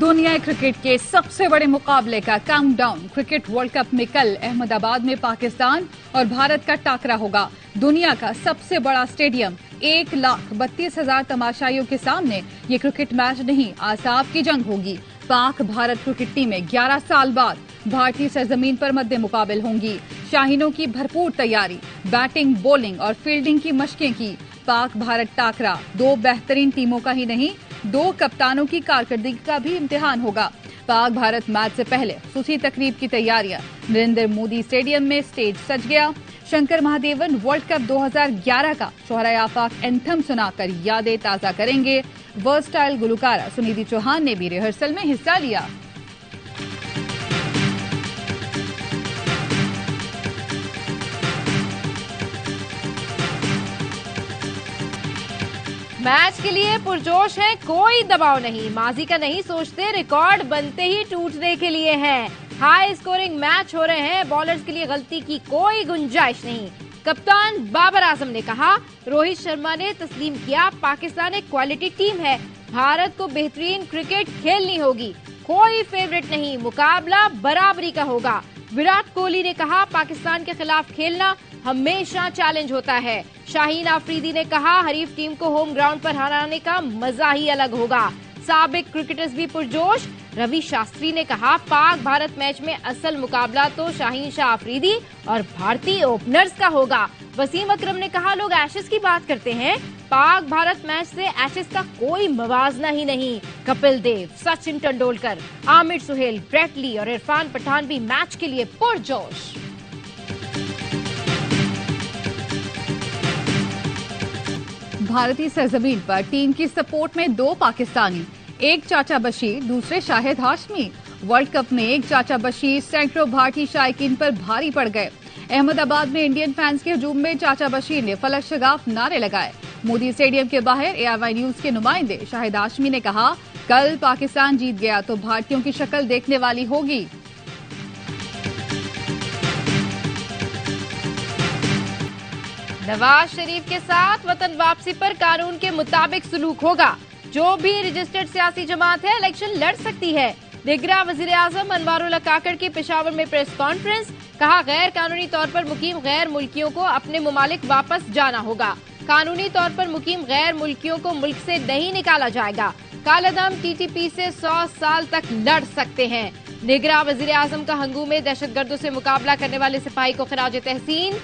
दुनिया क्रिकेट के सबसे बड़े मुकाबले का काउंटडाउन। क्रिकेट वर्ल्ड कप में कल अहमदाबाद में पाकिस्तान और भारत का टाकरा होगा। दुनिया का सबसे बड़ा स्टेडियम, 1,32,000 तमाशाइयों के सामने ये क्रिकेट मैच नहीं, आसाब की जंग होगी। पाक भारत क्रिकेट टीमें 11 साल बाद भारतीय सरजमीन पर मद्दे मुकाबल होंगी। शाहीनों की भरपूर तैयारी, बैटिंग, बॉलिंग और फील्डिंग की मशकें की। पाक भारत टाकरा दो बेहतरीन टीमों का ही नहीं, दो कप्तानों की कारकर्दगी का भी इम्तिहान होगा। पाक भारत मैच से पहले खुशी तकरीब की तैयारियां। नरेंद्र मोदी स्टेडियम में स्टेज सज गया। शंकर महादेवन वर्ल्ड कप 2011 का शोहराए आफाक एंथम सुनाकर यादें ताजा करेंगे। वर्सटाइल गुलकारा सुनिधि चौहान ने भी रिहर्सल में हिस्सा लिया। मैच के लिए पुरजोश है, कोई दबाव नहीं, माजी का नहीं सोचते, रिकॉर्ड बनते ही टूटने के लिए है। हाई स्कोरिंग मैच हो रहे हैं, बॉलर्स के लिए गलती की कोई गुंजाइश नहीं। कप्तान बाबर आजम ने कहा, रोहित शर्मा ने तस्लीम किया, पाकिस्तान एक क्वालिटी टीम है, भारत को बेहतरीन क्रिकेट खेलनी होगी, कोई फेवरेट नहीं, मुकाबला बराबरी का होगा। विराट कोहली ने कहा, पाकिस्तान के खिलाफ खेलना हमेशा चैलेंज होता है। शाहीन आफरीदी ने कहा, हरीफ टीम को होम ग्राउंड पर हराने का मजा ही अलग होगा। साबिक क्रिकेटर्स भी पुरजोश। रवि शास्त्री ने कहा, पाक भारत मैच में असल मुकाबला तो शाहीन शाह आफरीदी और भारतीय ओपनर्स का होगा। वसीम अकरम ने कहा, लोग एशेज की बात करते हैं, पाक भारत मैच से एशेज का कोई मवाजना ही नहीं। कपिल देव, सचिन तेंदुलकर, आमिर सुहेल, ब्रेट ली और इरफान पठान भी मैच के लिए पुरजोश। भारतीय सरजमीन पर टीम की सपोर्ट में दो पाकिस्तानी, एक चाचा बशीर, दूसरे शाहिद हाशमी। वर्ल्ड कप में एक चाचा बशीर सैकड़ों भारतीय शायकीन पर भारी पड़ गए। अहमदाबाद में इंडियन फैंस के हुजूम में चाचा बशीर ने फलक शगाफ नारे लगाए। मोदी स्टेडियम के बाहर ARY न्यूज के नुमाइंदे शाहिद हाशमी ने कहा, कल पाकिस्तान जीत गया तो भारतीयों की शक्ल देखने वाली होगी। नवाज शरीफ के साथ वतन वापसी पर कानून के मुताबिक सलूक होगा। जो भी रजिस्टर्ड सियासी जमात है इलेक्शन लड़ सकती है। दिगरा वजीर आजम अनवारुल्लाह काकड़ की पेशावर में प्रेस कॉन्फ्रेंस, कहा, गैर कानूनी तौर पर मुकीम गैर मुल्कियों को अपने मुमालिक वापस जाना होगा। कानूनी तौर पर मुकीम गैर मुल्कियों को मुल्क से नहीं निकाला जाएगा। कालादम TTP से 100 साल तक लड़ सकते हैं। दिगरा वजीर आजम का हंगू में दहशतगर्दों से मुकाबला करने वाले सिपाही को खिराज तहसीन।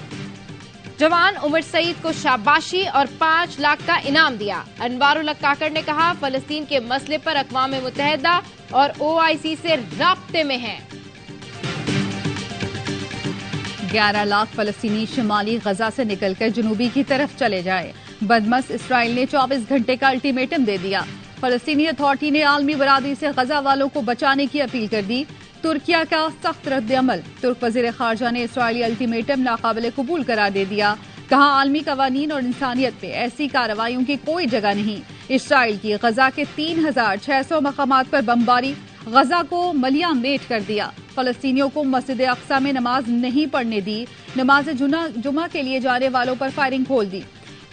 जवान उमर सईद को शाबाशी और 5 लाख का इनाम दिया। अनवारुल्लाह काकड़ ने कहा, फलस्तीन के मसले पर अक़वाम मुत्तहिदा और OIC से राब्ते में है। 11 लाख फलस्तीनी शिमाली गजा से निकलकर जनूबी की तरफ चले जाए। बदमस इसराइल ने 24 घंटे का अल्टीमेटम दे दिया। फलस्तीनी अथॉरिटी ने आलमी बरादरी से गजा वालों को बचाने की अपील कर दी। तुर्किया का सख्त रद्द-ए-अमल। तुर्क वजीर खारजा ने इसराइली अल्टीमेटम नाकाबिले कबूल करार दे दिया। कहा, आलमी कवानीन और इंसानियत पे ऐसी कार्रवाइयों की कोई जगह नहीं। इसराइल की गजा के 3,600 मकामात पर बमबारी, गजा को मलिया मेट कर दिया। फलस्तीनियों को मस्जिद अक्सा में नमाज नहीं पढ़ने दी। नमाज जुमा के लिए जाने वालों पर फायरिंग खोल दी।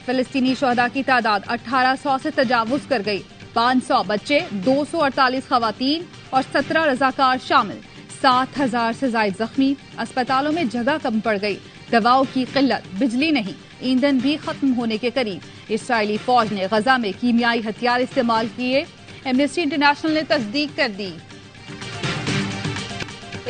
फलस्तीनी शहदा की तादाद 1800 से तजावुज कर गई। 500 बच्चे, 248 खवातीन और 17 रजाकार शामिल। 7,000 से ज्यादा जख्मी। अस्पतालों में जगह कम पड़ गई। दवाओं की किल्लत, बिजली नहीं, ईंधन भी खत्म होने के करीब। इसराइली फौज ने गजा में कीमियाई हथियार इस्तेमाल किए। एमनेस्टी इंटरनेशनल ने तस्दीक कर दी।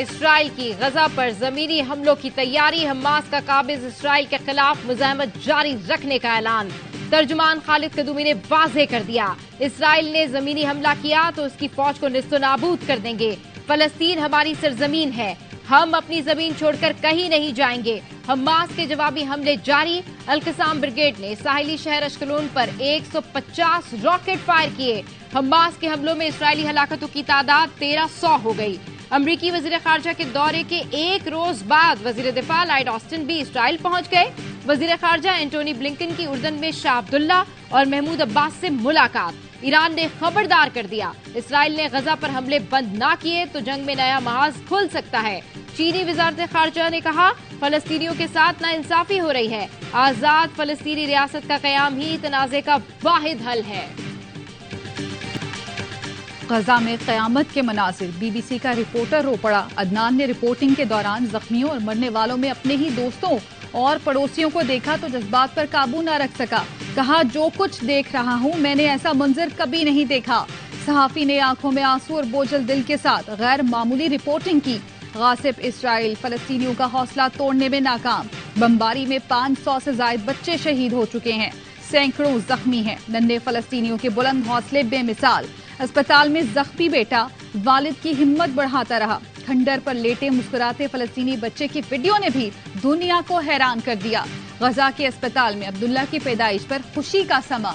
इसराइल की गजा पर जमीनी हमलों की तैयारी। हमास का काबिज इसराइल के खिलाफ मुजाहमत जारी रखने का ऐलान। तर्जुमान खालिद कदूमी ने वाज़ेह कर दिया, इसराइल ने जमीनी हमला किया तो उसकी फौज को निस्तो नाबूद कर देंगे। फलस्तीन हमारी सरजमीन है, हम अपनी जमीन छोड़कर कहीं नहीं जाएंगे। हमास के जवाबी हमले जारी। अल-कसाम ब्रिगेड ने साहिली शहर अश्कलोन पर 150 रॉकेट फायर किए। हमास के हमलों में इसराइली हलाकतों की तादाद 1300 हो गई। अमरीकी वजीर खारजा के दौरे के एक रोज बाद वजीर दिफा लॉयड ऑस्टिन भी इसराइल पहुंच गए। वजीर खारजा एंटोनी ब्लिंकन की उर्दन में शाह अब्दुल्ला और महमूद अब्बास से मुलाकात। ईरान ने खबरदार कर दिया, इसराइल ने गजा पर हमले बंद ना किए तो जंग में नया महाज खुल सकता है। चीनी वजारत खारजा ने कहा, फलस्तीनियों के साथ नाइंसाफी हो रही है, आजाद फलस्तीनी रियासत का कयाम ही तनाज़े का वाहिद हल है। गजा में कयामत के मनाजिर, बीबीसी का रिपोर्टर रो पड़ा। अदनान ने रिपोर्टिंग के दौरान जख्मियों और मरने वालों में अपने ही दोस्तों और पड़ोसियों को देखा तो जज्बात पर काबू न रख सका। कहा, जो कुछ देख रहा हूं मैंने ऐसा मंजर कभी नहीं देखा। सहाफी ने आंखों में आंसू और बोझल दिल के साथ गैर मामूली रिपोर्टिंग की। गासिब इसराइल फलस्तीनियों का हौसला तोड़ने में नाकाम। बमबारी में 500 से ज्यादा बच्चे शहीद हो चुके हैं, सैकड़ों जख्मी हैं। नन्हे फलस्तीनियों के बुलंद हौसले बेमिसाल। अस्पताल में जख्मी बेटा वालिद की हिम्मत बढ़ाता रहा। खंडर पर लेटे मुस्कुराते फलस्तीनी बच्चे की वीडियो ने भी दुनिया को हैरान कर दिया। गजा के अस्पताल में अब्दुल्ला की पैदाइश पर खुशी का समा।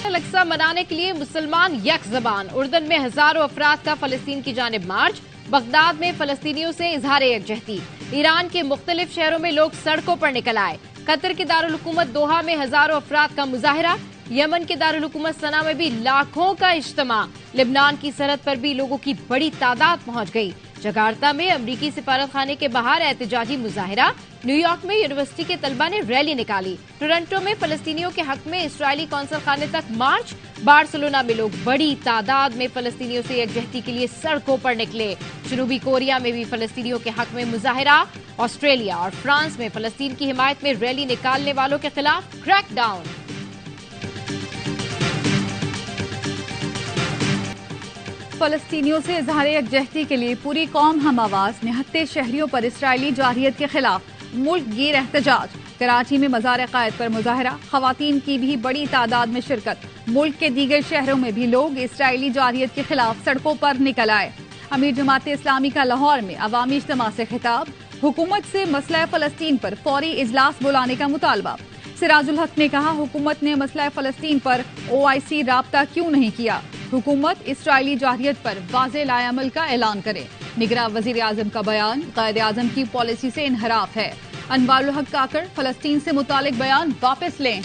अल-अक्सा मनाने के लिए मुसलमान यक ज़बान। उर्दन में हजारों अफराद का फलस्तीन की जानिब मार्च। बगदाद में फलस्तीनियों से इजहार यकजहती। ईरान के मुख्तलिफ शहरों में लोग सड़कों पर निकल आए। कतर के दारुल हुकूमत दोहा में हजारों अफराद का मुजाहिरा। यमन के दारुल हुकूमत सना में भी लाखों का इज्तिमा। लिबनान की सरहद पर भी लोगों की बड़ी तादाद पहुंच गई। जकार्ता में अमरीकी सिफारत खाने के बाहर एहतजाजी मुजाहिरा। न्यूयॉर्क में यूनिवर्सिटी के तलबा ने रैली निकाली। टोरंटो में फलस्तीनियों के हक में इसराइली कौंसल खाने तक मार्च। बार्सिलोना में लोग बड़ी तादाद में फलस्तीनियों से यकजहती के लिए सड़कों पर निकले। जनूबी कोरिया में भी फलस्तीनियों के हक में मुजाहिरा। ऑस्ट्रेलिया और फ्रांस में फलस्तीन की हिमायत में रैली निकालने वालों के खिलाफ क्रैकडाउन। फलस्तीनियों से इजहार यकजहती के लिए पूरी कौम हम आवाज। निहत्ते शहरियों पर इसराइली जारहियत के खिलाफ मुल्क गिर एहतजाज। कराची में मज़ार क़ायद पर मुजाहरा। खवातीन की भी बड़ी तादाद में शिरकत। मुल्क के दीगर शहरों में भी लोग इसराइली जारहियत के खिलाफ सड़कों पर निकल आए। अमीर जमात इस्लामी का लाहौर में अवामी इज्तिमा से खिताब। हुकूमत से मसला फलस्तीन पर फौरी इजलास बुलाने का मुतालबा। सिराजुल हक ने कहा, हुकूमत ने मसला फलस्तीन पर OIC राब्ता क्यों नहीं किया। हुकूमत इसराइली जारहियत पर वाज़े लाएअमल का ऐलान करे। निगरां वज़ीर आज़म का बयान, क़ायद आज़म की पॉलिसी से इनहराफ है। अनवारुल हक काकड़, फलस्तीन से मुतालिक बयान वापस लें।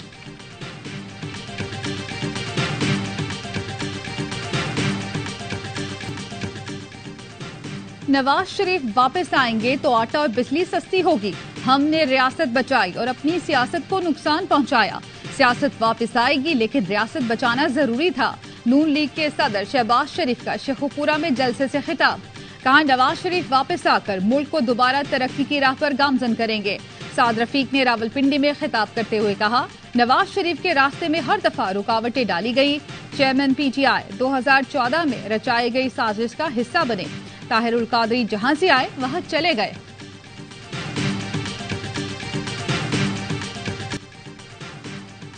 नवाज शरीफ वापस आएंगे तो आटा और बिजली सस्ती होगी। हमने रियासत बचाई और अपनी सियासत को नुकसान पहुंचाया। सियासत वापस आएगी लेकिन रियासत बचाना जरूरी था। नून लीग के सदर शहबाज शरीफ का शेखुपुरा में जलसे से खिताब। कहा, नवाज शरीफ वापस आकर मुल्क को दोबारा तरक्की की राह पर गामजन करेंगे। साद रफीक ने रावलपिंडी में खिताब करते हुए कहा, नवाज शरीफ के रास्ते में हर दफा रुकावटें डाली गई। चेयरमैन PTI 2014 में रचाई गई साजिश का हिस्सा बने। ताहिरुल कादरी जहां से आए वहां चले गए।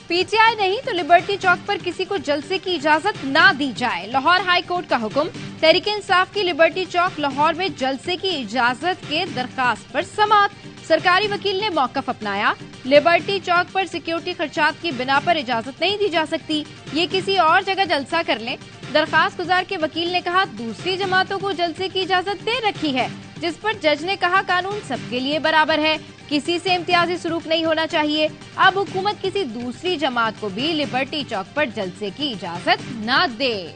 PTI नहीं तो लिबर्टी चौक पर किसी को जलसे की इजाजत ना दी जाए। लाहौर हाई कोर्ट का हुक्म। तहरीक इंसाफ की लिबर्टी चौक लाहौर में जलसे की इजाजत के दरखास्त पर समाअत। सरकारी वकील ने मौकफ अपनाया। लिबर्टी चौक पर सिक्योरिटी खर्चात की बिना पर इजाजत नहीं दी जा सकती। ये किसी और जगह जलसा कर लें। दरखास्त गुजार के वकील ने कहा, दूसरी जमातों को जलसे की इजाजत दे रखी है, जिस पर जज ने कहा, कानून सबके लिए बराबर है, किसी से इम्तियाजी सलूक नहीं होना चाहिए। अब हुकूमत किसी दूसरी जमात को भी लिबर्टी चौक पर जलसे की इजाजत न दे।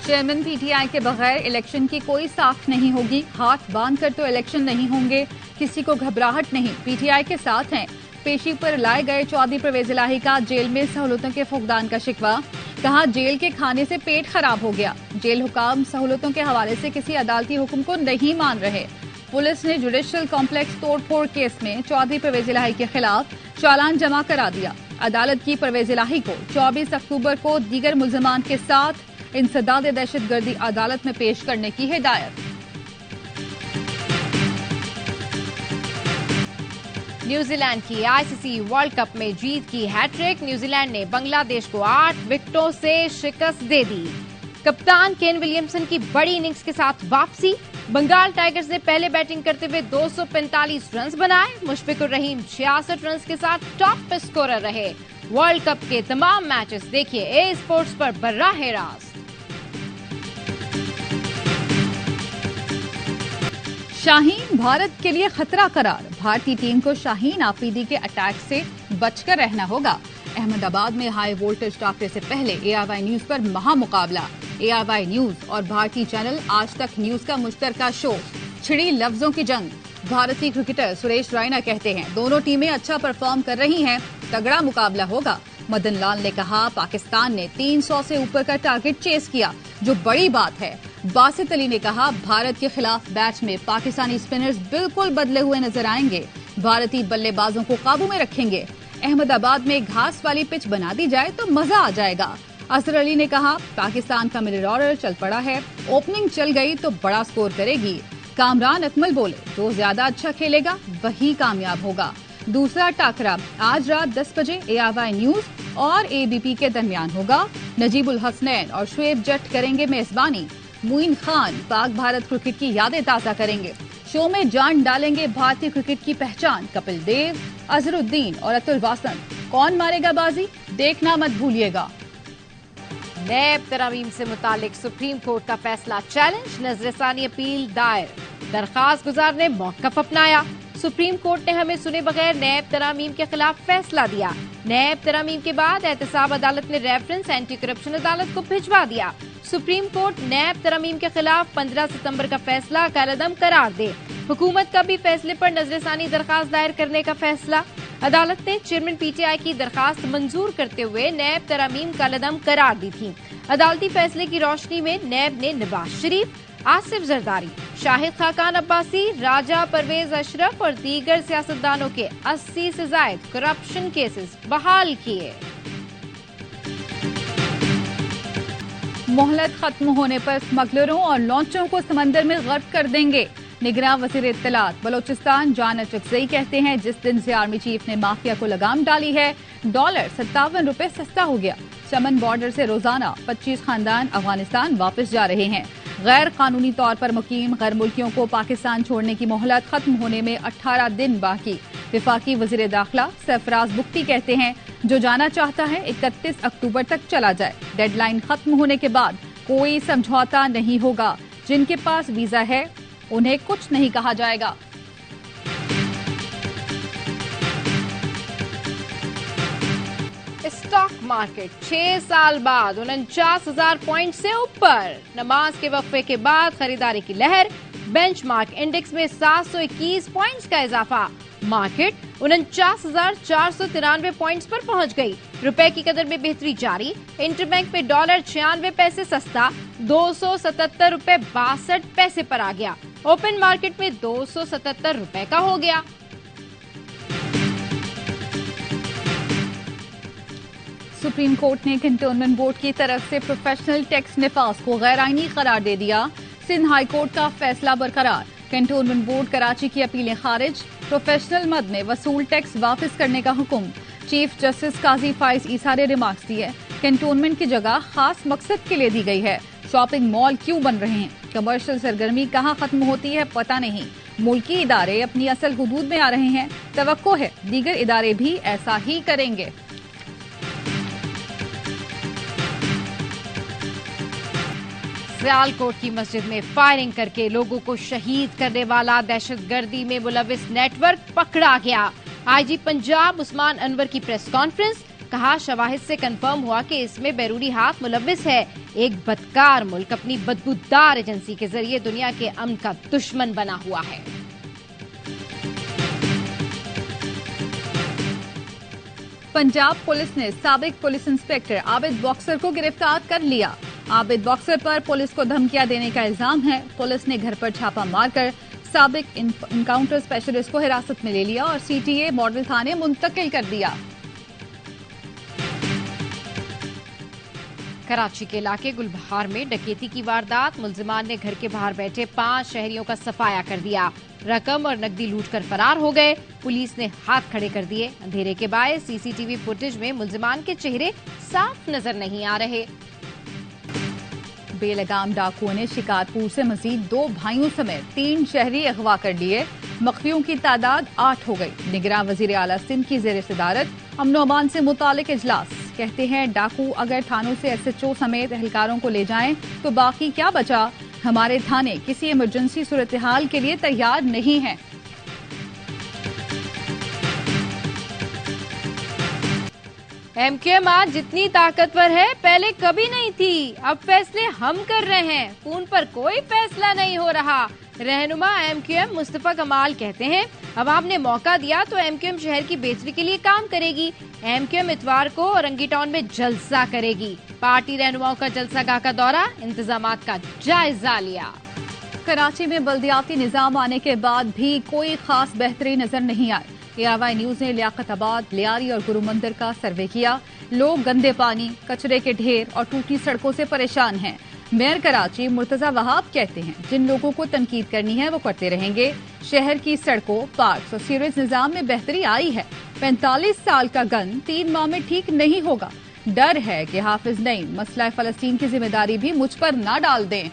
चेयरमैन PTI के बगैर इलेक्शन की कोई साख नहीं होगी। हाथ बांध कर तो इलेक्शन नहीं होंगे। किसी को घबराहट नहीं, PTI के साथ हैं। पेशी पर लाए गए चौधरी परवेज इलाही का जेल में सहूलतों के फुकदान का शिकवा। कहा, जेल के खाने से पेट खराब हो गया। जेल हुकाम सहूलतों के हवाले से किसी अदालती हुक्म को नहीं मान रहे। पुलिस ने जुडिशियल कॉम्प्लेक्स तोड़फोड़ केस में चौधरी परवेज इलाही के खिलाफ चालान जमा करा दिया। अदालत की परवेज इलाही को 24 अक्टूबर को दीगर मुल्जमान के साथ इंसदाद दहशतगर्दी अदालत में पेश करने की हिदायत। न्यूजीलैंड की ICC वर्ल्ड कप में जीत की हैट्रिक। न्यूजीलैंड ने बांग्लादेश को 8 विकेटों से शिकस्त दे दी। कप्तान केन विलियमसन की बड़ी इनिंग्स के साथ वापसी। बंगाल टाइगर्स ने पहले बैटिंग करते हुए 245 रन बनाए। मुशफिकुर रहीम 66 रन के साथ टॉप स्कोरर रहे। वर्ल्ड कप के तमाम मैचेस देखिए ए स्पोर्ट्स पर बर्राह रास्त। शाहीन भारत के लिए खतरा करार। भारतीय टीम को शाहीन आफरीदी के अटैक से बचकर रहना होगा। अहमदाबाद में हाई वोल्टेज टाकरे से पहले ARY न्यूज पर महामुकाबला। ARY न्यूज और भारतीय चैनल आज तक न्यूज का मुश्तरका शो। छिड़ी लफ्जों की जंग। भारतीय क्रिकेटर सुरेश रैना कहते हैं, दोनों टीमें अच्छा परफॉर्म कर रही हैं। तगड़ा मुकाबला होगा। मदन लाल ने कहा, पाकिस्तान ने 300 से ऊपर का टारगेट चेस किया, जो बड़ी बात है। बासित अली ने कहा, भारत के खिलाफ मैच में पाकिस्तानी स्पिनर्स बिल्कुल बदले हुए नजर आएंगे। भारतीय बल्लेबाजों को काबू में रखेंगे। अहमदाबाद में घास वाली पिच बना दी जाए तो मजा आ जाएगा। असर अली ने कहा, पाकिस्तान का मिडिल ऑर्डर चल पड़ा है, ओपनिंग चल गई तो बड़ा स्कोर करेगी। कामरान अकमल बोले, जो ज्यादा अच्छा खेलेगा वही कामयाब होगा। दूसरा टाकरा आज रात 10 बजे ARY न्यूज और ABP के दरमियान होगा। नजीबुल हसनैन और शुएब जट करेंगे मेजबानी। मुइन खान पाक भारत क्रिकेट की यादें ताजा करेंगे। शो में जान डालेंगे भारतीय क्रिकेट की पहचान कपिल देव, अजहरुद्दीन और अतुल वासन। कौन मारेगा बाजी, देखना मत भूलिएगा। नैब तरामीम से मुतालिक सुप्रीम कोर्ट का फैसला चैलेंज, नजरसानी अपील दायर। दरखास्त गुजार ने मौकफ अपनाया। सुप्रीम कोर्ट ने हमें सुने बगैर नैब तरामीम के खिलाफ फैसला दिया। नैब तरामीम के बाद एहतसाब अदालत ने रेफरेंस एंटी करप्शन अदालत को भिजवा दिया। सुप्रीम कोर्ट नैब तरामीम के खिलाफ 15 सितंबर का फैसला कलअदम करार दे। हुकूमत का भी फैसले पर नजरसानी दरखास्त दायर करने का फैसला। अदालत ने चेयरमैन PTI की दरखास्त मंजूर करते हुए नैब तरामीम कलअदम करार दी थी। अदालती फैसले की रोशनी में नैब ने नवाज शरीफ, आसिफ जरदारी, शाहिद खाकान अब्बासी, राजा परवेज अशरफ और दीगर सियासतदानों के 80 से जायद करप्शन केसेस बहाल किए। मोहलत खत्म होने पर स्मगलरों और लॉन्चरों को समंदर में गर्क कर देंगे। निगरान वजीर इत्तलात बलोचिस्तान जान अचकजई कहते हैं, जिस दिन से आर्मी चीफ ने माफिया को लगाम डाली है, डॉलर 57 रुपए सस्ता हो गया। चमन बॉर्डर से रोजाना 25 खानदान अफगानिस्तान वापस जा रहे हैं। गैर कानूनी तौर पर मुकीम गैर मुल्कियों को पाकिस्तान छोड़ने की मोहलत खत्म होने में 18 दिन बाकी। विफाकी वजीर दाखिला सरफराज बुख्ती कहते हैं, जो जाना चाहता है 31 अक्टूबर तक चला जाए। डेडलाइन खत्म होने के बाद कोई समझौता नहीं होगा। जिनके पास वीजा है उन्हें कुछ नहीं कहा जाएगा। स्टॉक मार्केट 6 साल बाद 49,000 पॉइंट से ऊपर। नमाज के वक्फे के बाद खरीदारी की लहर। बेंचमार्क इंडेक्स में 721 पॉइंट्स का इजाफा। मार्केट 49,493 पॉइंट्स पर पहुंच गई। रुपए की कदर में बेहतरी जारी। इंटरबैंक में डॉलर 96 पैसे सस्ता 277 रुपए 62 पैसे पर आ गया। ओपन मार्केट में 277 रुपए का हो गया। सुप्रीम कोर्ट ने कैंटोनमेंट बोर्ड की तरफ से प्रोफेशनल टैक्स निफाज को गैर आईनी करार दे दिया। सिंध हाई कोर्ट का फैसला बरकरार। कैंटोनमेंट बोर्ड कराची की अपीलें खारिज। प्रोफेशनल मद में वसूल टैक्स वापस करने का हुक्म। चीफ जस्टिस काजी फाइज ईसा ने रिमार्क्स दिए, कैंटोनमेंट की जगह खास मकसद के लिए दी गई है। शॉपिंग मॉल क्यों बन रहे हैं, कमर्शियल सरगर्मी कहां खत्म होती है पता नहीं। मुल्की इदारे अपनी असल हुदूद में आ रहे हैं। तवक्को है दीगर इदारे भी ऐसा ही करेंगे। सियालकोट की मस्जिद में फायरिंग करके लोगों को शहीद करने वाला दहशतगर्दी में मुलविस नेटवर्क पकड़ा गया। IG पंजाब उस्मान अनवर की प्रेस कॉन्फ्रेंस। कहा, शवाहिद से कंफर्म हुआ कि इसमें बैरूनी हाथ मुलविस है। एक बदकार मुल्क अपनी बदबूदार एजेंसी के जरिए दुनिया के अमन का दुश्मन बना हुआ है। पंजाब पुलिस ने साबिक पुलिस इंस्पेक्टर आबिद बॉक्सर को गिरफ्तार कर लिया। आबिद बॉक्सर पर पुलिस को धमकियां देने का इल्जाम है। पुलिस ने घर पर छापा मारकर साबिक इनकाउंटर स्पेशलिस्ट को हिरासत में ले लिया और CTA मॉडल थाने मुंतकिल कर दिया। कराची के इलाके गुलबहार में डकैती की वारदात। मुलजिमान ने घर के बाहर बैठे 5 शहरियों का सफाया कर दिया। रकम और नकदी लूटकर फरार हो गए। पुलिस ने हाथ खड़े कर दिए। अंधेरे के बायस CCTV फुटेज में मुलजिमान के चेहरे साफ नजर नहीं आ रहे। बेलगाम डाकुओं ने शिकारपुर से मजीद 2 भाइयों समेत 3 शहरी अगवा कर लिए। मखफियों की तादाद 8 हो गई। निगरान वजीर आला सिंध की जेर सदारत अमन अमान से मुतालिक इजलास। कहते हैं, डाकू अगर थानों से SHO समेत एहलकारों को ले जाएं तो बाकी क्या बचा। हमारे थाने किसी इमरजेंसी सूरत हाल के लिए तैयार नहीं है। MKM आज जितनी ताकतवर है पहले कभी नहीं थी। अब फैसले हम कर रहे हैं, खून पर कोई फैसला नहीं हो रहा। रहनुमा MQM मुस्तफा कमाल कहते हैं, अवाम ने मौका दिया तो MQM शहर की बेहतरी के लिए काम करेगी। MQM इतवार को औरंगी टाउन में जलसा करेगी। पार्टी रहनुमाओं का जलसागाह का दौरा, इंतजामात का जायजा लिया। कराची में बल्दियाती निजाम आने के बाद भी कोई खास बेहतरी नजर नहीं आई। ARY न्यूज ने लियाकताबाद, लियारी और गुरुमंदिर का सर्वे किया। लोग गंदे पानी, कचरे के ढेर और टूटी सड़कों से परेशान हैं। मेयर कराची मुर्तजा वहाब कहते हैं, जिन लोगों को तनकीद करनी है वो करते रहेंगे। शहर की सड़कों, पार्क्स और सीवरेज निजाम में बेहतरी आई है। 45 साल का गन 3 माह में ठीक नहीं होगा। डर है कि हाफिज नईम मसला फलस्तीन की जिम्मेदारी भी मुझ पर न डाल दें।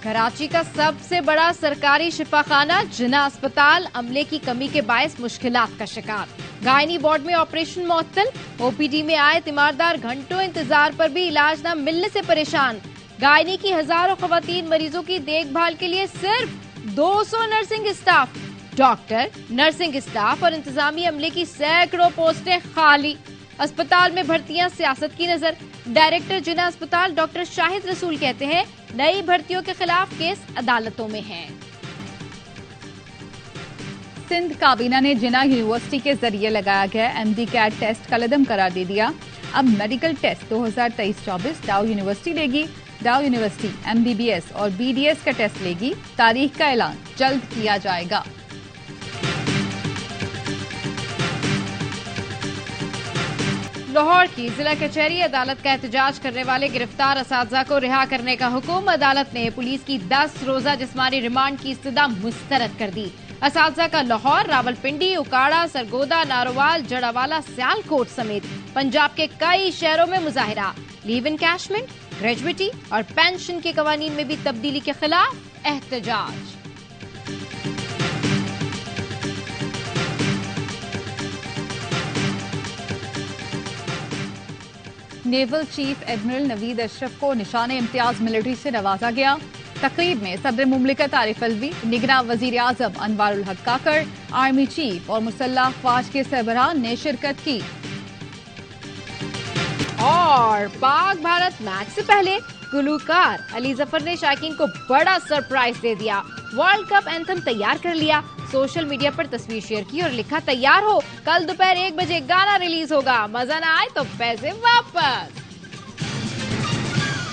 कराची का सबसे बड़ा सरकारी शिफाखाना जिना अस्पताल अमले की कमी के बायस मुश्किलात का शिकार। गायनी वार्ड में ऑपरेशन मुअत्तल। OPD में आए तीमारदार घंटों इंतजार पर भी इलाज न मिलने से परेशान। गायनी की हजारों खवातीन मरीजों की देखभाल के लिए सिर्फ 200 nursing staff, doctor, nursing staff और इंतजामी अमले की सैकड़ों पोस्टें खाली। अस्पताल में भर्तियां सियासत की नजर। डायरेक्टर जिना अस्पताल डॉक्टर शाहिद रसूल कहते हैं, नई भर्तियों के खिलाफ केस अदालतों में है। सिंध काबीना ने जिना यूनिवर्सिटी के जरिए लगाया गया MD कैट टेस्ट कलअदम करार दे दिया। अब मेडिकल टेस्ट 2023-24 डाउ यूनिवर्सिटी लेगी। डाउ यूनिवर्सिटी MBBS और BDS का टेस्ट लेगी। तारीख का ऐलान जल्द किया जाएगा। लाहौर की जिला कचहरी अदालत का एहतजाज करने वाले गिरफ्तार असातिज़ा को रिहा करने का हुक्म। अदालत ने पुलिस की 10 रोजा जिस्मानी रिमांड की इस्तदा मुस्तरद कर दी। असातिज़ा का लाहौर, रावलपिंडी, उकाड़ा, सरगोदा, नारोवाल, जड़ावाला, सियालकोट समेत पंजाब के कई शहरों में मुजाहिरा। लीव इनकैशमेंट, ग्रेजुएटी और पेंशन के कवानीन में भी तब्दीली के खिलाफ एहतजाज। Naval chief admiral Naveed Ashraf को निशाने इम्तियाज मिलिट्री से नवाजा गया। तकरीब में सदर मुमलिकत आरिफ अलवी, निगरां वजीर आजम अनवारुल हक काकड़, आर्मी चीफ और मुसल्लह अफवाज के सरबराह ने शिरकत की। और पाक भारत मैच से पहले गुलूकार अली जफर ने शायकीन को बड़ा सरप्राइज दे दिया। वर्ल्ड कप एंथम तैयार कर लिया। सोशल मीडिया पर तस्वीर शेयर की और लिखा, तैयार हो, कल दोपहर 1 बजे गाना रिलीज होगा। मजा ना आए तो पैसे वापस।